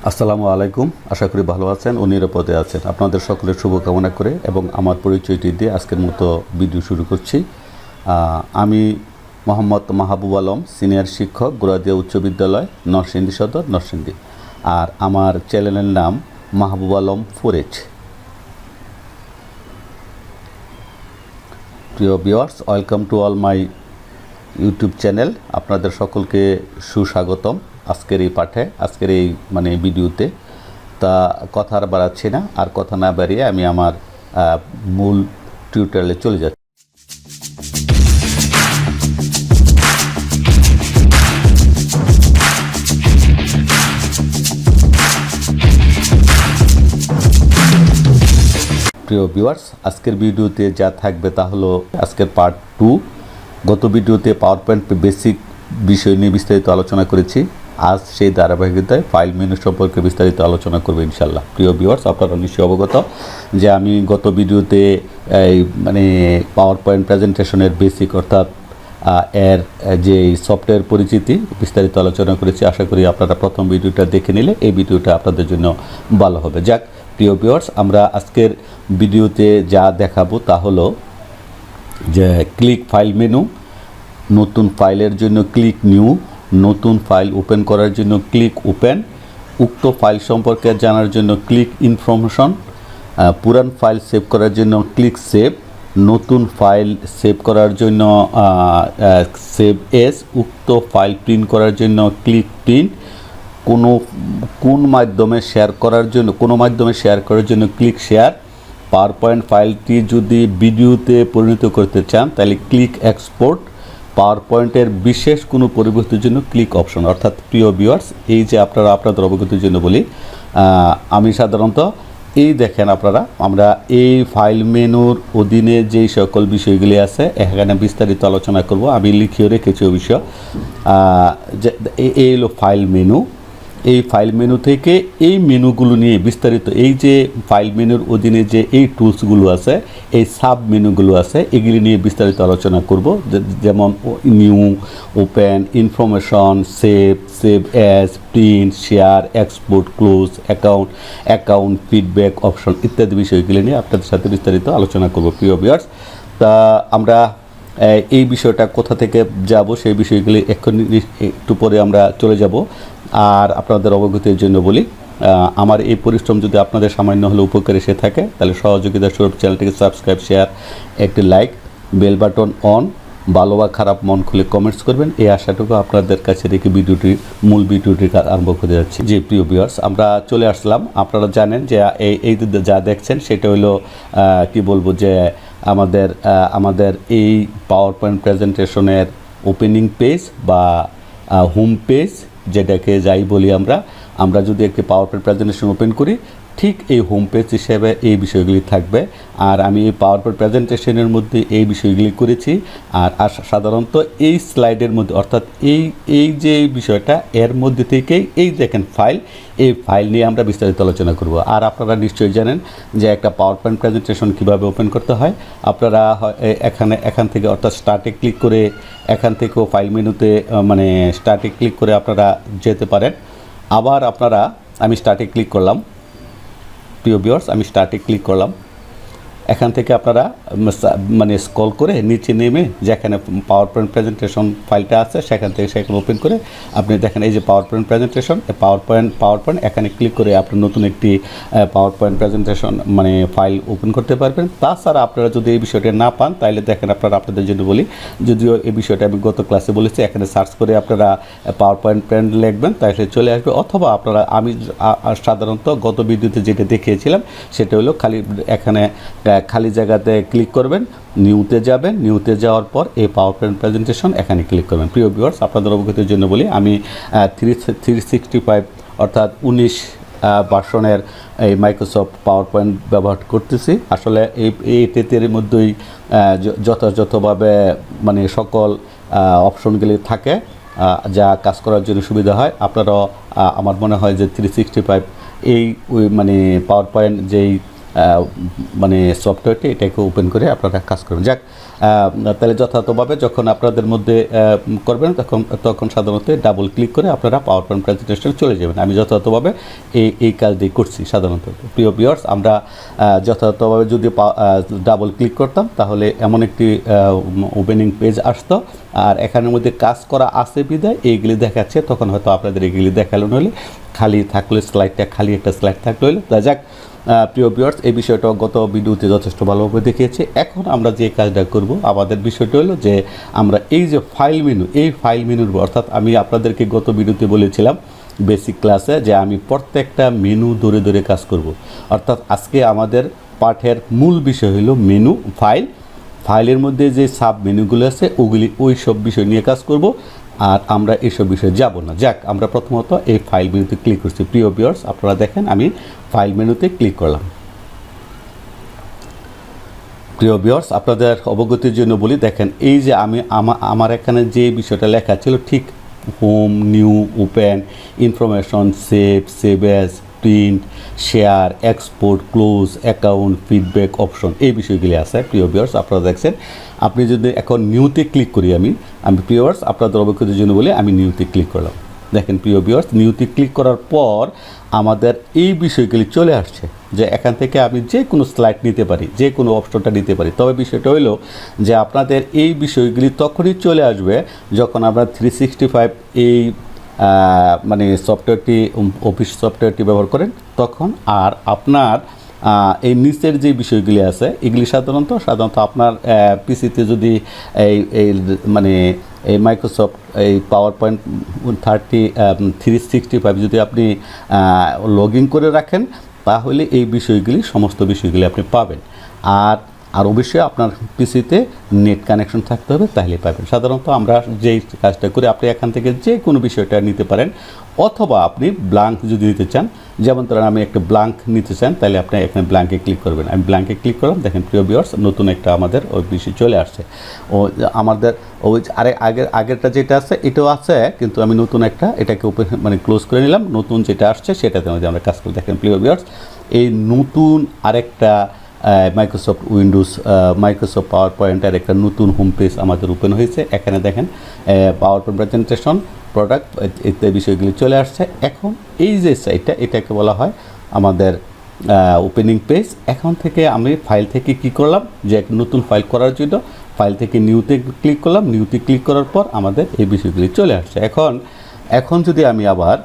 আসসালামু আলাইকুম। আশা করি ভালো আছেন ও নিরাপদে আছেন। আপনাদের সকলের শুভকামনা করে এবং আমার পরিচয়টি দিয়ে আজকের মতো ভিডিও শুরু করছি। আমি মোহাম্মদ মাহাবুবালম, সিনিয়র শিক্ষক, গোরাদিয়া উচ্চ বিদ্যালয়, নরসিংদী সদর, নরসিংদী। আর আমার চ্যানেলের নাম মাহাবুবালম 4H। প্রিয় viewers, welcome to all my YouTube channel. আপনাদের সকলকে সুস্বাগতম আজকের এই পাঠে, আজকের এই ভিডিওতে। তা কথা আর বাড়াচ্ছি না, আর কথা না বাড়িয়ে আমি আমার মূল টিউটোরিয়ালে চলে যাচ্ছি। প্রিয় ভিউয়ার্স, আজকের ভিডিওতে যা থাকবে তা হলো আজকের পার্ট 2। গত ভিডিওতে পাওয়ারপয়েন্ট বেসিক বিষয় নিয়ে বিস্তারিত আলোচনা করেছি। আজ সেই ধারাবাহিকতায় ফাইল মেনু সম্পর্কে বিস্তারিত আলোচনা করবো ইনশাল্লাহ। প্রিয় ভিউয়ার্স, আপনারা নিশ্চয়ই অবগত যে আমি গত ভিডিওতে পাওয়ারপয়েন্ট প্রেজেন্টেশনের বেসিক অর্থাৎ এর যে সফটওয়্যার পরিচিতি বিস্তারিত আলোচনা করেছি। আশা করি আপনারা প্রথম ভিডিওটা দেখে নিলে এই ভিডিওটা আপনাদের জন্য ভালো হবে। যাক প্রিয় ভিউয়ার্স, আমরা আজকের ভিডিওতে যা দেখাবো তা হলো যে ক্লিক ফাইল মেনু, নতুন ফাইলের জন্য ক্লিক নিউ, নতুন ফাইল ওপেন করার জন্য ক্লিক ওপেন, উক্ত ফাইল সম্পর্কে জানার জন্য ক্লিক ইনফরমেশন, পুরান ফাইল সেভ করার জন্য ক্লিক সেভ, নতুন ফাইল সেভ করার জন্য সেভ এস, উক্ত ফাইল প্রিন্ট করার জন্য ক্লিক প্রিন্ট, কোন মাধ্যমে শেয়ার করার জন্য ক্লিক শেয়ার, পাওয়ারপয়েন্ট ফাইলটি যদি ভিডিওতে পরিণত করতে চান তাহলে ক্লিক এক্সপোর্ট, পাওয়ারপয়েন্টের বিশেষ কোনো পরিবর্তনের জন্য ক্লিক অপশন। অর্থাৎ প্রিয় ভিউয়ার্স, এই যে আপনাদের অবগতির জন্য বলি, আমি সাধারণত এই দেখেন আমরা এই ফাইল মেনুর অধীনে যেই সকল বিষয়গুলি আছে এখানে বিস্তারিত আলোচনা করব। আমি লিখিয়ে রেখেছি ওই বিষয়। এই হলো ফাইল মেনু। এই ফাইল মেনু থেকে এই মেনুগুলো নিয়ে বিস্তারিত, এই যে ফাইল মেনুর অধীনে যে এই টুলসগুলো আছে, এই সাব মেনুগুলো আছে, এগুলি নিয়ে বিস্তারিত আলোচনা করব। যেমন new, open, information, save as, print, share, export, close, account, feedback option ইত্যাদি বিষয়গুলি নিয়ে আপনাদের সাথে বিস্তারিত আলোচনা করব। প্রিয় ভিউয়ার্স, তা আমরা এই বিষয়টা কোথা থেকে যাব সেই বিষয়গুলি একটু পরে আমরা চলে যাব। আর আপনাদের অবগতির জন্য বলি, আমার এই পরিশ্রম যদি আপনাদের সামান্য হলে উপকার এসে থাকে তাহলে সহযোগিতা স্বরূপ চ্যানেলটিকে সাবস্ক্রাইব, শেয়ার, একটি লাইক, বেল বাটন অন, ভালো বা খারাপ মন খুলে কমেন্টস করবেন, এই আশাটুকু আপনাদের কাছে রেখে মূল ভিডিওটি আরম্ভ করে যাচ্ছি। জি প্রিয় ভিউয়ার্স, আমরা চলে আসলাম। আপনারা জানেন যে এই যা দেখছেন সেটা হলো কি বলবো যে আমাদের এই পাওয়ারপয়েন্ট প্রেজেন্টেশনের ওপেনিং পেজ বা হোম পেজ, যেটাকে যাই বলি আমরা যদি একটি পাওয়ারপয়েন্ট প্রেজেন্টেশন ওপেন করি, ঠিক এই হোম পেজ হিসেবে এই বিষয়গুলি থাকবে। আর আমি এই পাওয়ারপয়েন্ট প্রেজেন্টেশনের মধ্যে এই বিষয়গুলি করেছি। আর সাধারণত এই স্লাইডের মধ্যে, অর্থাৎ এই যে বিষয়টা এর মধ্যে থেকেই এই দেখেন এই ফাইল নিয়ে আমরা বিস্তারিত আলোচনা করব। আর আপনারা নিশ্চয়ই জানেন যে একটা পাওয়ারপয়েন্ট প্রেজেন্টেশন কীভাবে ওপেন করতে হয়। আপনারা এখান থেকে অর্থাৎ স্টার্টে ক্লিক করে এখান থেকেও ফাইল মেনুতে স্টার্টে ক্লিক করে আপনারা যেতে পারেন। আবার আমি স্টার্টে ক্লিক করলাম। প্রিয় ভিউয়ার্স, আমি স্টার্টে ক্লিক করলাম। এখান থেকে আপনারা স্ক্রল করে নিচে নেমে যেখানে পাওয়ারপয়েন্ট প্রেজেন্টেশন ফাইলটা আছে সেখানে ওপেন করে আপনি দেখেন এই যে পাওয়ারপয়েন্ট প্রেজেন্টেশন, পাওয়ারপয়েন্ট এখানে ক্লিক করে আপনি নতুন একটি পাওয়ারপয়েন্ট প্রেজেন্টেশন ফাইল ওপেন করতে পারবেন। তাছাড়া আপনারা যদি এই বিষয়টা না পান তাহলে দেখেন আপনাদের জন্য বলি, যদিও এই বিষয়টা আমি গত ক্লাসে বলেছি, এখানে সার্চ করে আপনারা পাওয়ারপয়েন্ট প্রেজেন্ট লিখবেন তাহলে চলে আসবে। অথবা আমি সাধারণত গত ভিডিওতে যেটা দেখিয়েছিলাম সেটা হলো এখানে খালি জায়গাতে ক্লিক করবেন, নিউতে যাবেন, নিউতে যাওয়ার পর এই পাওয়ারপয়েন্ট প্রেজেন্টেশন এখানে ক্লিক করবেন। প্রিয় ভিউয়ার্স, আপনাদের অবগতির জন্য বলি, আমি 365 অর্থাৎ 19 ভার্সনের এই মাইক্রোসফট পাওয়ারপয়েন্ট ব্যবহার করতেছি। আসলে এর মধ্যেই যথাযথভাবে সকল অপশনগুলি থাকে যা কাজ করার জন্য সুবিধা হয়। আপনারাও আমার মনে হয় যে 365 এই পাওয়ারপয়েন্ট যেই মানে সফটওয়্যারটি এটাকে ওপেন করে আপনারা কাজ করবেন। যাক, তাহলে যথাযথভাবে যখন আপনাদের মধ্যে করবেন তখন সাধারণত ডাবল ক্লিক করে আপনারা পাওয়ার পয়েন্ট প্রেজেন্টেশনে চলে যাবেন। আমি যথাযথভাবে এই কাজটি করছি সাধারণত। প্রিয় ভিউয়ার্স, আমরা যথাযথভাবে যদি ডাবল ক্লিক করতাম তাহলে এমন একটি ওপেনিং পেজ আসতো, আর এখানের মধ্যে কাজ করা আছে বিধায় এইগুলি দেখাচ্ছে। তখন হয়তো আপনাদের এইগুলি দেখালো নইলে খালি থাকলে স্লাইডটা খালি একটা স্লাইড থাকলে হইলে। তা যাক, প্রিয় ভিউয়ার্স, এই বিষয়টা গত ভিডিওতে যথেষ্ট ভালোভাবে দেখিয়েছি। এখন আমরা যে কাজটা করব, আমাদের বিষয়টা হলো যে আমরা এই যে ফাইল মেনু, এই ফাইল মেনুর অর্থাৎ আমি আপনাদেরকে গত ভিডিওতে বলেছিলাম বেসিক ক্লাসে যে আমি প্রত্যেকটা মেনু ধরে ধরে কাজ করব। অর্থাৎ আজকে আমাদের পাঠের মূল বিষয় হলো মেনু ফাইলের মধ্যে যে সাব মেনুগুলো আছে ওই সব বিষয় নিয়ে কাজ করব, আর আমরা এইসব বিষয়ে যাব না। যাক, আমরা প্রথমত এই ফাইল মেনুতে ক্লিক করছি। প্রিয় ভিউয়ার্স, আপনারা দেখেন আমি ফাইল মেনুতে ক্লিক করলাম। প্রিয় ভিউয়ার্স, আপনাদের অবগতির জন্য বলি, দেখেন এই যে আমি আমার এখানে যে বিষয়টা লেখা ছিল ঠিক home, new, open, information, save as, print, share, export, close, account, feedback option, এই বিষয়গুলি আছে। প্রিয় ভিউয়ার্স, আপনারা দেখছেন, আপনি যদি এখন নিউতে ক্লিক করি, আমি ভিউয়ার্স আপনাদের অবগতির জন্য বলে আমি নিউতে ক্লিক করলাম। দেখেন প্রিয় ভিউয়ার্স, নিউতে ক্লিক করার পর আমাদের এই বিষয়গুলি চলে আসছে যে এখান থেকে আমি যে কোনো স্লাইড নিতে পারি, যে কোনো অপশনটা নিতে পারি। তবে বিষয়টা হলো যে আপনাদের এই বিষয়গুলি তখনই চলে আসবে যখন আপনার 365 এই মানে সফটওয়্যারটি, অফিস সফটওয়্যারটি ব্যবহার করেন তখন। আর আপনার এই নিচের যে বিষয়গুলি আছে এগুলি সাধারণত আপনার পিসিতে যদি এই মানে এই মাইক্রোসফট এই পাওয়ার পয়েন্ট 365 যদি আপনি লগ ইন করে রাখেন তাহলে এই বিষয়গুলি, সমস্ত বিষয়গুলি আপনি পাবেন। আর অবশ্যই আপনার পিসিতে নেট কানেকশন থাকতে হবে, তাহলে পাবেন। সাধারণত আমরা যেই কাজটা করি, আপনি এখান থেকে যে কোনো বিষয়টা নিতে পারেন, অথবা আপনি ব্ল্যাঙ্ক যদি নিতে চান, যেমন ধরেন আমি একটা ব্ল্যাঙ্ক নিতে চান, তাহলে আপনি এখানে ব্ল্যাঙ্কে ক্লিক করবেন। আমি ব্ল্যাঙ্কে ক্লিক করলাম। দেখেন প্রিয় ভিউয়ার্স, নতুন একটা আমাদের ওই বিষয় চলে আসছে। আমাদের ওই আগেরটা যেটা আছে এটাও আছে, কিন্তু আমি নতুন একটা এটাকে ওপেন মানে ক্লোজ করে নিলাম। নতুন যেটা আসছে সেটাতে আমরা কাজ করি। দেখেন প্রিয় ভিউয়ার্স, এই নতুন আরেকটা মাইক্রোসফট উইন্ডোজ, মাইক্রোসফট পাওয়ার পয়েন্টের একটা নতুন হোম পেজ আমাদের ওপেন হয়েছে। এখানে দেখেন পাওয়ার পয়েন্ট প্রেজেন্টেশন, প্রোডাক্ট ইত্যাদি বিষয়গুলি চলে আসছে। এখন এই যে সাইটটা, এটাকে বলা হয় আমাদের ওপেনিং পেজ। এখন থেকে আমি ফাইল থেকে কি করলাম, যে নতুন ফাইল করার জন্য ফাইল থেকে নিউতে ক্লিক করলাম। নিউতে ক্লিক করার পর আমাদের এই বিষয়গুলি চলে আসছে। এখন যদি আমি আবার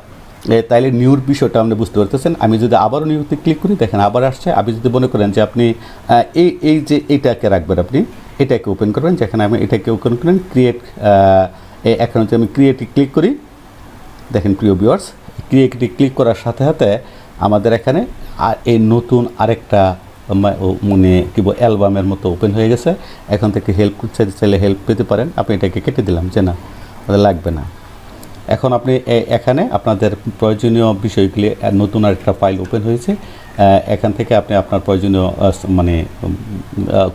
তাইলে নিউর বিষয়টা আপনি বুঝতে পারতেছেন। আমি যদি আবারও নিউতে ক্লিক করি, দেখেন আবার আসছে। আপনি যদি মনে করেন যে আপনি এই যে এইটাকে রাখবেন, আপনি এটাকে ওপেন করবেন। যেখানে আমি এটাকে ওপেন করেন ক্রিয়েট, এখন যদি আমি ক্রিয়েটে ক্লিক করি, দেখেন প্রিয় ভিউয়ার্স, ক্রিয়েটে ক্লিক করার সাথে সাথে আমাদের এখানে এই নতুন আরেকটা মানে কি বল অ্যালবামের মতো ওপেন হয়ে গেছে। এখন থেকে হেল্প চাইলে হেল্প পেতে পারেন। আপনি এটাকে কেটে দিলাম যে না, আমাদের লাগবে না। এখন আপনি এখানে আপনাদের প্রয়োজনীয় বিষয়গুলি, নতুন আরেকটা ফাইল ওপেন হয়েছে, এখান থেকে আপনি আপনার প্রয়োজনীয় মানে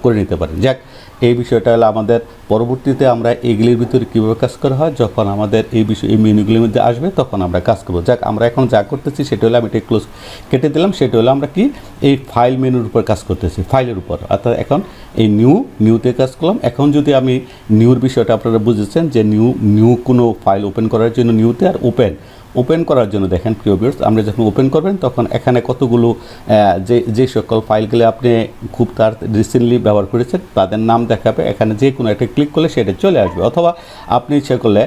করে নিতে পারেন। যাক, এই বিষয়টা হলো আমাদের পরবর্তীতে আমরা এইগুলির ভিতরে কীভাবে কাজ করা হয়, যখন আমাদের এই মেনুগুলির মধ্যে আসবে তখন আমরা কাজ করবো। যাক, আমরা এখন যা করতেছি সেটা হলো আমি এটা ক্লোজ কেটে দিলাম। সেটা হলো আমরা কি এই ফাইল মেনুর উপর কাজ করতেছি, ফাইলের উপর। অর্থাৎ এখন এই নিউতে কাজ করলাম। এখন যদি আমি নিউর বিষয়টা আপনারা বুঝেছেন যে নিউ কোনো ফাইল ওপেন করার জন্য নিউতে, আর ওপেন করার জন্য দেখেন প্রিয় ভিউয়ার্স, আমরা যখন ওপেন করবেন তখন এখানে কতগুলো যে সকল ফাইলগুলো আপনি খুব তার রিসেন্টলি ব্যবহার করেছেন তাদের নাম দেখাবে। এখানে যে কোনো একটা ক্লিক করলে সেটা চলে আসবে। অথবা আপনি ইচ্ছা করলে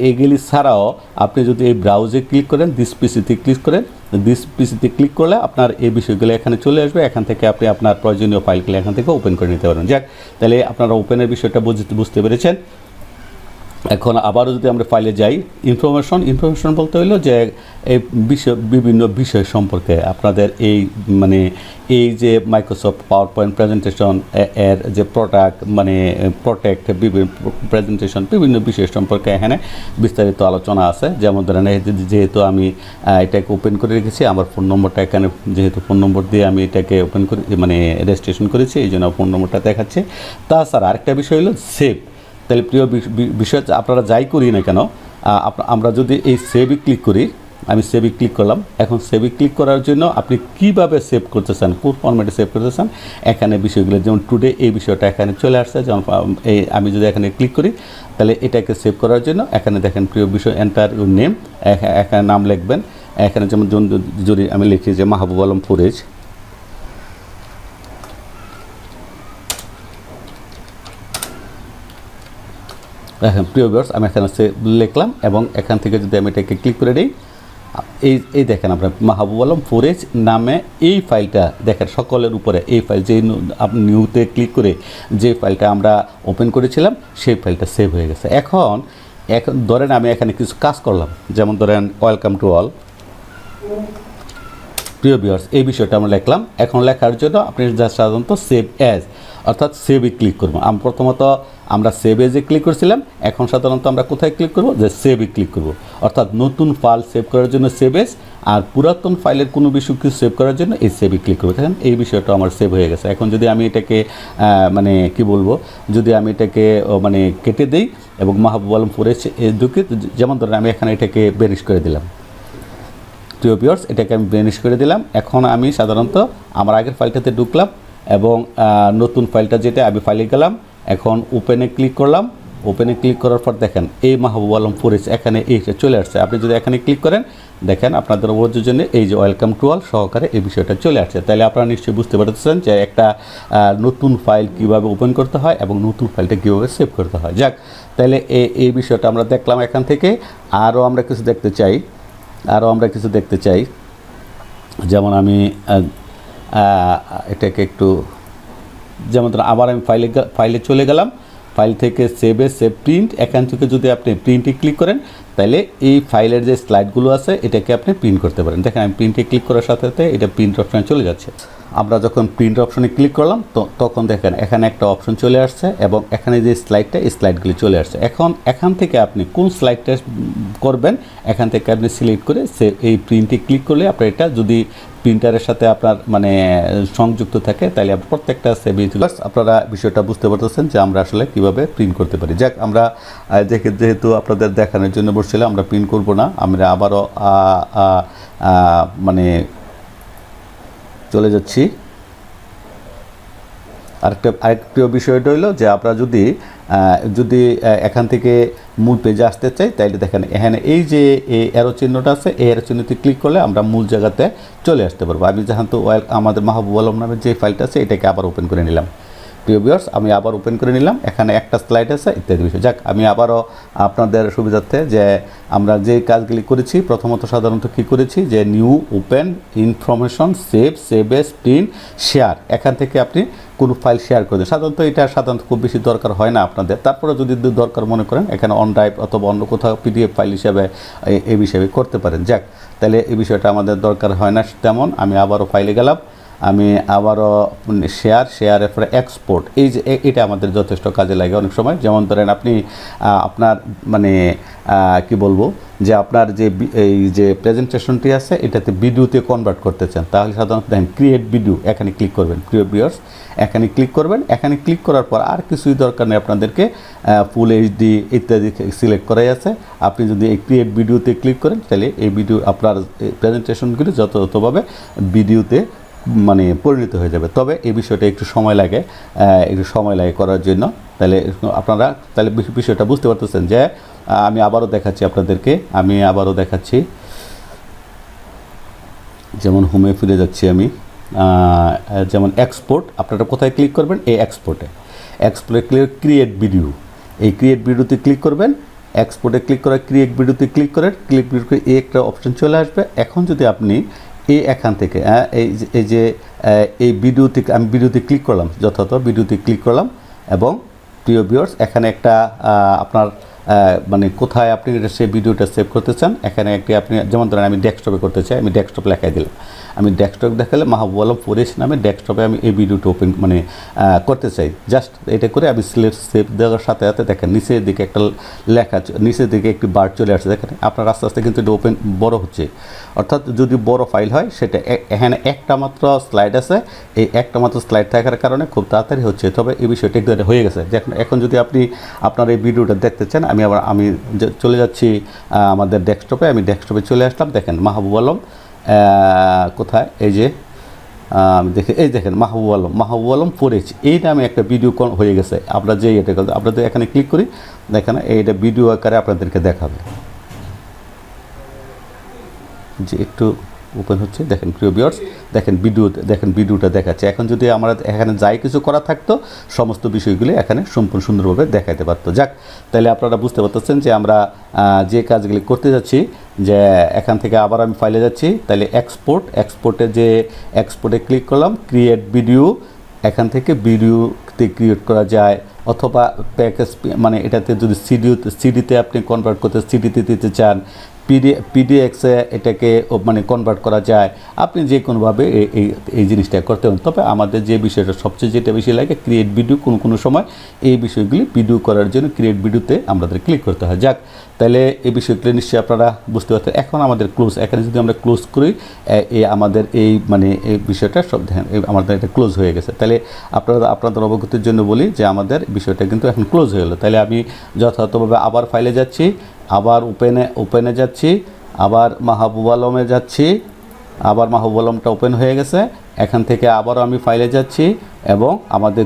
এইগুলি ছাড়াও আপনি যদি এই ব্রাউজে ক্লিক করেন, দিস পিসিতে ক্লিক করেন, দিস পিসিতে ক্লিক করলে আপনার এই বিষয়গুলো এখানে চলে আসবে। এখান থেকে আপনি আপনার প্রয়োজনীয় ফাইলগুলো এখান থেকে ওপেন করে নিতে পারবেন। যাক, তাহলে আপনারা ওপেনের বিষয়টা বুঝতে পেরেছেন। এখন আবারও যদি আমরা ফাইলে যাই, ইনফরমেশন বলতে হলো যে এই বিভিন্ন বিষয় সম্পর্কে আপনাদের এই যে মাইক্রোসফট পাওয়ার পয়েন্ট প্রেজেন্টেশন এর যে প্রোটেক্ট বিভিন্ন প্রেজেন্টেশন, বিভিন্ন বিষয় সম্পর্কে এখানে বিস্তারিত আলোচনা আছে। যেমন ধরেন যেহেতু আমি এটাকে ওপেন করে রেখেছি, আমার ফোন নম্বরটা এখানে যেহেতু ফোন নম্বর দিয়ে আমি এটাকে ওপেন করে রেজিস্ট্রেশন করেছি, এই জন্য ফোন নম্বরটা দেখাচ্ছে। তাছাড়া আরেকটা বিষয় হলো সেভ। তাহলে প্রিয় বিষয়, আপনারা যাই করি না কেন, আমরা যদি এই সেভে ক্লিক করি, আমি সেভে ক্লিক করলাম। এখন সেভে ক্লিক করার জন্য আপনি কিভাবে সেভ করতে চান, কোন ফরম্যাটে সেভ করতে চান, এখানে বিষয়গুলো যেমন টুডে এই বিষয়টা এখানে চলে আসছে। যেমন এই আমি যদি এখানে ক্লিক করি তাহলে এটাকে সেভ করার জন্য এখানে দেখেন প্রিয় বিষয় এন্টার ইউর নেম, এখানে নাম লিখবেন। এখানে যেমন যদি আমি লিখি যে মাহবুবালাম ফোরেজ, এখন প্রিয় ভিউয়ার্স আমি এখানে লিখলাম এবং এখান থেকে যদি আমি এটাকে ক্লিক করে দিই, এই দেখেন আপনার মাহবুবালাম ফোরেজ নামে এই ফাইলটা দেখেন সকলের উপরে এই ফাইল যে আপনি নিউতে ক্লিক করে যে ফাইলটা আমরা ওপেন করেছিলাম সেই ফাইলটা সেভ হয়ে গেছে। এখন ধরেন আমি এখানে কিছু কাজ করলাম, যেমন ধরেন ওয়েলকাম টু অল প্রিয় ভিউয়ার্স, এই বিষয়টা আমরা লিখলাম। এখন লেখার জন্য আপনি যা সাধারণত সেভ অ্যাজ অর্থাৎ সেভে ক্লিক করবো। প্রথমত আমরা সেভ এজে ক্লিক করেছিলাম, এখন সাধারণত আমরা কোথায় ক্লিক করব, যে সেভে ক্লিক করব। অর্থাৎ নতুন ফাইল সেভ করার জন্য সেভ এজ, আর পুরাতন ফাইলের কোনো বিষয় কিছু সেভ করার জন্য এই সেভে ক্লিক করবো। দেখেন এই বিষয়টা আমার সেভ হয়ে গেছে। এখন যদি আমি এটাকে মানে কি বলবো, যদি আমি এটাকে মানে কেটে দিই এবং মাহবুবালাম ফোরেজ ঢুকে, যেমন ধরেন আমি এখানে এটাকে বেরিশ করে দিলাম, প্রিয় ভিউয়ার্স এটাকে আমি বেনিশ করে দিলাম। এখন আমি সাধারণত আমার আগের ফাইলটাতে ঢুকলাম এবং নতুন ফাইলটা যেটা আমি ফাইলে গেলাম, এখন ওপেনে ক্লিক করলাম। ওপেনে ক্লিক করার পর দেখেন এই মাহবুবালাম ফোরেজ এখানে এই চলে আসছে। আপনি যদি এখানে ক্লিক করেন দেখেন আপনাদের অবশ্যই জন্য এই যে ওয়েলকাম টু অল সহকারে এই বিষয়টা চলে আসছে। তাহলে আপনারা নিশ্চয়ই বুঝতে পারতেছেন যে একটা নতুন ফাইল কীভাবে ওপেন করতে হয় এবং নতুন ফাইলটা কীভাবে সেভ করতে হয়। যাক, তাহলে এই বিষয়টা আমরা দেখলাম। এখান থেকে আরও আমরা কিছু দেখতে চাই, যেমন আমি এটাকে একটু, যেমন আবার আমি ফাইলে চলে গেলাম, ফাইল থেকে সেভ প্রিন্ট, এখান থেকে যদি আপনি প্রিন্টে ক্লিক করেন তাহলে এই ফাইলের যে স্লাইডগুলো আছে এটাকে আপনি প্রিন্ট করতে পারেন। দেখেন আমি প্রিন্টে ক্লিক করার সাথে সাথে এটা প্রিন্ট অপশানে চলে যাচ্ছে। আমরা যখন প্রিন্ট অপশনে ক্লিক করলাম তখন দেখেন এখানে একটা অপশন চলে আসছে এবং এখানে যে স্লাইডটা এই স্লাইডগুলি চলে আসছে। এখান থেকে আপনি কোন স্লাইডটা করবেন এখান থেকে আপনি সিলেক্ট করে এই প্রিন্টে ক্লিক করলে আপনার এটা যদি প্রিন্টারের সাথে আপনার মানে সংযুক্ত থাকে তাহলে আপনার প্রত্যেকটা সেভ আপনারা বিষয়টা বুঝতে পারতেছেন যে আমরা আসলে কীভাবে প্রিন্ট করতে পারি। যাক, আমরা যেহেতু আপনাদের দেখানোর জন্য বসছিলাম, আমরা প্রিন্ট করব না, আমরা আবারও মানে চলে যাচ্ছি। আরেকটা বিষয়টা হইলো যে আমরা যদি এখান থেকে মূল পেজে আসতে চাই তাইলে দেখেন এখানে এই যে অ্যারো চিহ্নটা আছে, এই অ্যারো চিহ্নতে ক্লিক করলে আমরা মূল জায়গাতে চলে আসতে পারবো। আমি যেহেতু আমাদের মাহবুবালাম নামের যে ফাইলটা আছে এটাকে আবার ওপেন করে নিলাম। প্রিয় ভিউয়ার্স আমি আবার ওপেন করে নিলাম, এখানে একটা স্লাইড আছে ইত্যাদি বিষয়। যাক, আমি আবারও আপনাদের সুবিধার্থে যে আমরা যে কাজগুলি করেছি, প্রথমত সাধারণত কী করেছি যে new, open, information, save S, print, share, এখান থেকে আপনি কোনো ফাইল শেয়ার করে দেন। সাধারণত এটা খুব বেশি দরকার হয় না আপনাদের, তারপরে যদি দরকার মনে করেন এখানে অন ড্রাইভ অথবা অন্য কোথাও পিডিএফ ফাইল হিসাবে এই বিষয়ে করতে পারেন। যাক, তাহলে এই বিষয়টা আমাদের দরকার হয় না তেমন। আমি আবারও ফাইলে গেলাম, আমি আবারও শেয়ারের পরে এক্সপোর্ট, এই যে এটা আমাদের যথেষ্ট কাজে লাগে অনেক সময়। যেমন ধরেন আপনি আপনার মানে কি বলবো যে আপনার এই যে প্রেজেন্টেশনটি আছে এটাতে ভিডিওতে কনভার্ট করতে চান, তাহলে সাধারণত দেখেন ক্রিয়েট ভিডিও, এখানে ক্লিক করবেন। প্রিয় ভিউয়ার্স এখানে ক্লিক করবেন, এখানে ক্লিক করার পর আর কিছুই দরকার নেই আপনাদেরকে, ফুল এইচডি ইত্যাদি সিলেক্ট করাই আছে। আপনি যদি এই ক্রিয়েট ভিডিওতে ক্লিক করেন তাহলে এই ভিডিও আপনার প্রেজেন্টেশনগুলি যথাযথভাবে ভিডিওতে মানে পরিণত হয়ে যাবে। তবে এই বিষয়টা একটু সময় লাগে করার জন্য। তাহলে আপনারা বিষয়টা বুঝতে পারতেছেন যে আমি আবারও দেখাচ্ছি আপনাদেরকে, যেমন হোমে ফিরে যাচ্ছি আমি, যেমন এক্সপোর্ট, আপনারা কোথায় ক্লিক করবেন, এই এক্সপোর্টে ক্রিয়েট ভিডিও, এই ক্রিয়েট ভিডিওতে ক্লিক করবেন। এক্সপোর্টে ক্লিক করে ক্রিয়েট ভিডিওতে ক্লিক করে এই একটা অপশন চলে আসবে। এখন যদি আপনি এখান থেকে এই ভিডিওতে আমি ভিডিওতে ক্লিক করলাম, যথাযথ ভিডিওতে ক্লিক করলাম এবং প্রিয় ভিউয়ার্স এখানে একটা আপনার মানে কোথায় আপনি সেই ভিডিওটা সেভ করতে চান, এখানে একটি আপনি যেমন ধরেন আমি ডেস্কটপে করতে চাই, আমি ডেস্কটপ লেখাই দিলাম। আমি ডেস্কটপ দেখালে মাহবুবালাম 4H নামে ডেস্কটপে আমি এই ভিডিওটা ওপেন মানে করতে চাই। জাস্ট এটা করে আমি সেভ দেওয়ার সাথে সাথে দেখেন নিচের দিকে একটা লেখা, নিচের দিকে একটি বার চলে আসছে, দেখেন আপনার আস্তে আস্তে কিন্তু এটা ওপেন বড় হচ্ছে। অর্থাৎ যদি বড় ফাইল হয় সেটা এখানে একটা মাত্র স্লাইড আছে, এই একটা মাত্র স্লাইড থাকার কারণে খুব তাড়াতাড়ি হচ্ছে। তবে এই বিষয়টা একটু হয়ে গেছে। এখন যদি আপনি আপনার এই ভিডিওটা দেখতে চান, আমি চলে যাচ্ছি আমাদের ডেস্কটপে, আমি ডেস্কটপে চলে আসলাম। দেখেন মাহবুবালাম কোথায়, এই যে এই দেখেন মাহবুবালাম 4H এই নামে একটা ভিডিও হয়ে গেছে। আমরা যে এটা আপনাদের এখানে ক্লিক করি, দেখেন এইটা ভিডিও আকারে আপনাদেরকে দেখাবে, যে একটু ওপেন হচ্ছে। দেখেন প্রিয় ভিউয়ার্স, দেখেন ভিডিওটা দেখাচ্ছে। এখন যদি আমরা এখানে যাই কিছু করা থাকতো, সমস্ত বিষয়গুলি এখানে সম্পূর্ণ সুন্দরভাবে দেখাতে পারতো। যাক, তাহলে আপনারা বুঝতে পারতেছেন যে আমরা যে কাজগুলি করতে যাচ্ছি, যে এখান থেকে আবার আমি ফাইলে যাচ্ছি, তাহলে এক্সপোর্টে ক্লিক করলাম, ক্রিয়েট ভিডিও। এখান থেকে ভিডিওতে ক্রিয়েট করা যায়, অথবা প্যাকেজ মানে এটাতে যদি সিডিতে আপনি কনভার্ট করতে সিডিতে দিতে চান, পিডিএক্সে এটাকে মানে কনভার্ট করা যায়। আপনি যে কোনোভাবে এই জিনিসটা করতে পারেন। তবে আমাদের যে বিষয়টা সবচেয়ে যেটা বেশি লাগে, ক্রিয়েট ভিডিও, কোনো সময় এই বিষয়গুলি ভিডিও করার জন্য ক্রিয়েট ভিডিওতে আমাদের ক্লিক করতে হয়। যাক, তাহলে এই বিষয়গুলি নিশ্চয়ই আপনারা বুঝতে পারছেন। এখন আমাদের ক্লোজ, এখানে যদি আমরা ক্লোজ করি, আমাদের এই মানে এই বিষয়টা সব দেখেন আমাদের এটা ক্লোজ হয়ে গেছে। তাহলে আপনাদের অবগতির জন্য বলি যে আমাদের বিষয়টা কিন্তু এখন ক্লোজ হয়ে গেলো। তাহলে আমি যথাযথভাবে আবার ফাইলে যাচ্ছি, আবার ওপেনে যাচ্ছি, আবার মাহবুবালামে যাচ্ছি, আবার মাহবুবালামটা ওপেন হয়ে গেছে। এখান থেকে আবারও আমি ফাইলে যাচ্ছি এবং আমাদের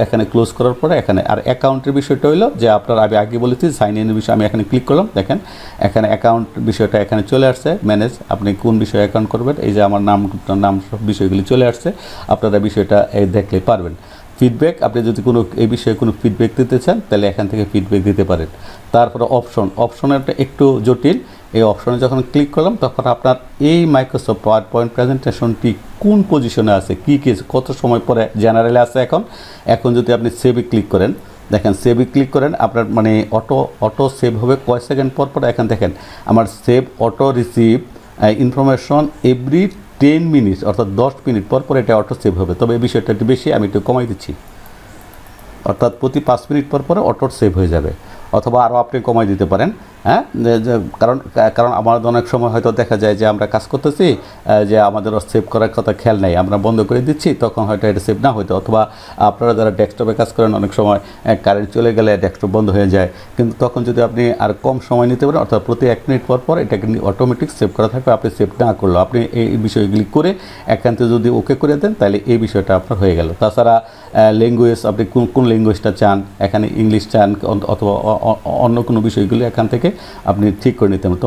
এখানে ক্লোজ করার পরে এখানে আর অ্যাকাউন্টের বিষয়টা হলো যে আপনার আমি আগে বলেছি সাইন ইনের বিষয়, আমি এখানে ক্লিক করলাম। দেখেন এখানে অ্যাকাউন্ট বিষয়টা এখানে চলে আসছে, ম্যানেজ, আপনি কোন বিষয়ে অ্যাকাউন্ট করবেন, এই যে আমার নাম সব বিষয়গুলি চলে আসছে, আপনারা বিষয়টা দেখলে পারবেন। ফিডব্যাক, আপনি যদি এই বিষয়ে কোনো ফিডব্যাক দিতে চান, তাহলে এখান থেকে ফিডব্যাক দিতে পারেন। তারপরে অপশনটা একটু জটিল। এই অপশনে যখন ক্লিক করলাম, তখন আপনার এই মাইক্রোসফট পাওয়ারপয়েন্ট প্রেজেন্টেশনটি কোন পজিশনে আছে, কত সময় পরে জেনারেলে আছে। এখন যদি আপনি সেভে ক্লিক করেন, দেখেন সেভে ক্লিক করেন, আপনার মানে অটো সেভ হবে কয় সেকেন্ড পর। এখন দেখেন আমার save auto receive information every 10 minute, অর্থাৎ 10 মিনিট পর এটা অটো সেভ হবে। তবে এই বিষয়টা একটু বেশি, আমি একটু কমাই দিচ্ছি, অর্থাৎ প্রতি 5 মিনিট পর অটো সেভ হয়ে যাবে, অথবা আরও আপনি কমাই দিতে পারেন। হ্যাঁ, কারণ আমাদের অনেক সময় হয়তো দেখা যায় যে আমরা কাজ করতেছি, যে আমাদের সেভ করার কথা খেয়াল নাই, আমরা বন্ধ করে দিচ্ছি, তখন হয়তো এটা সেভ না হইতো। অথবা আপনারা যারা ডেস্কটপে কাজ করেন, অনেক সময় কারেন্ট চলে গেলে ডেস্কটপ বন্ধ হয়ে যায়, কিন্তু তখন যদি আপনি আর কম সময় নিতে পারেন, অর্থাৎ প্রতি 1 মিনিট পর এটাকে অটোমেটিক সেভ করা থাকবে। আপনি সেভ না করলেও আপনি এই বিষয়গুলি করে এখান থেকে যদি ওকে করে দেন, তাহলে এই বিষয়টা আপনার হয়ে গেল। তাছাড়া ল্যাঙ্গুয়েজ, আপনি কোন ল্যাঙ্গুয়েজটা চান, এখানে ইংলিশ চান অথবা অন্য কোনো বিষয়গুলি এখান থেকে আপনি ঠিক করে নিতে পারেন।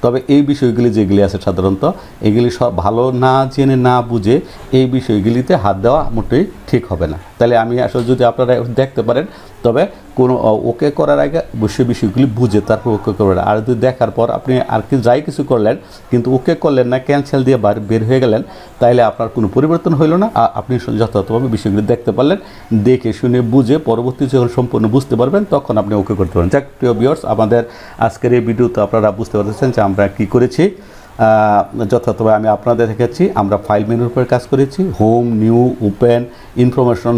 তবে এই বিষয়গুলি যেগুলি আছে সাধারণত এগুলি সব ভালো না জেনে না বুঝে এই বিষয়গুলিতে হাত দেওয়া মোটেই ঠিক হবে না। তাহলে আমি আসলে যদি আপনারা দেখতে পারেন, তবে কোনো ওকে করার আগে অবশ্যই বিষয়গুলি বুঝে তারপর ওকে করবেন। আর যদি দেখার পর আপনি আর যাই কিছু করলেন কিন্তু ওকে করলেন না, ক্যান্সেল দিয়ে বের হয়ে গেলেন, তাইলে আপনার কোনো পরিবর্তন হইল না। আপনি যথাযথভাবে বিষয়গুলি দেখতে পারলেন, দেখে শুনে বুঝে পরবর্তী যখন সম্পূর্ণ বুঝতে পারবেন, তখন আপনি ওকে করতে পারেন। যাক প্রিয় ভিউয়ার্স, আমাদের আজকের এই ভিডিওতে আপনারা বুঝতে পারতেছেন যে আমরা কী করেছি। যথাযথভাবে আমি আপনাদের দেখাচ্ছি। আমরা ফাইল মেনুর উপর কাজ করেছি, home, new, open, information,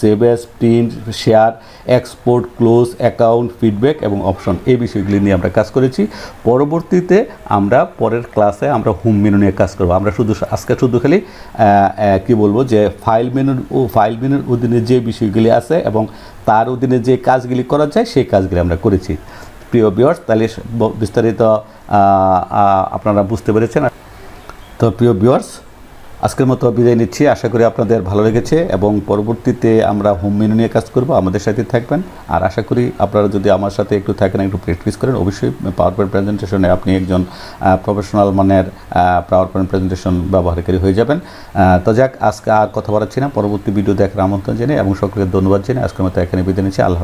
save S, print, share, export, close, account, feedback এবং অপশন, এই বিষয়গুলি নিয়ে আমরা কাজ করেছি। পরবর্তীতে আমরা পরের ক্লাসে আমরা হোম মেনু নিয়ে কাজ করব। আমরা আজকে শুধু খালি কি বলবো যে ফাইল মেনুর অধীনে যে বিষয়গুলি আছে এবং তার অধীনে যে কাজগুলি করা যায় সেই কাজগুলি আমরা করেছি। প্রিয় ভিউয়ার্স, তাহলে বিস্তারিত আপনারা বুঝতে পেরেছেন। তো প্রিয় ভিউয়ার্স, আজকের মতো বিদায় নিচ্ছি। আশা করি আপনাদের ভালো লেগেছে এবং পরবর্তীতে আমরা হোম মেনু নিয়ে কাজ করব। আমাদের সাথে থাকবেন। আর আশা করি আপনারা যদি আমার সাথে একটু থাকেন, একটু প্র্যাকটিস করেন, অবশ্যই পাওয়ারপয়েন্ট প্রেজেন্টেশনে আপনি একজন প্রফেশনাল মানের পাওয়ারপয়েন্ট প্রেজেন্টেশন ব্যবহারকারী হয়ে যাবেন। তো যাক, আজকে আর কথা বলাচ্ছি না, পরবর্তী ভিডিও দেখার আমন্ত্রণ জানিয়ে এবং সকলকে ধন্যবাদ জানিয়ে আজকের মতো এখানে বিদায় নিচ্ছি। আল্লাহ হাফেজ।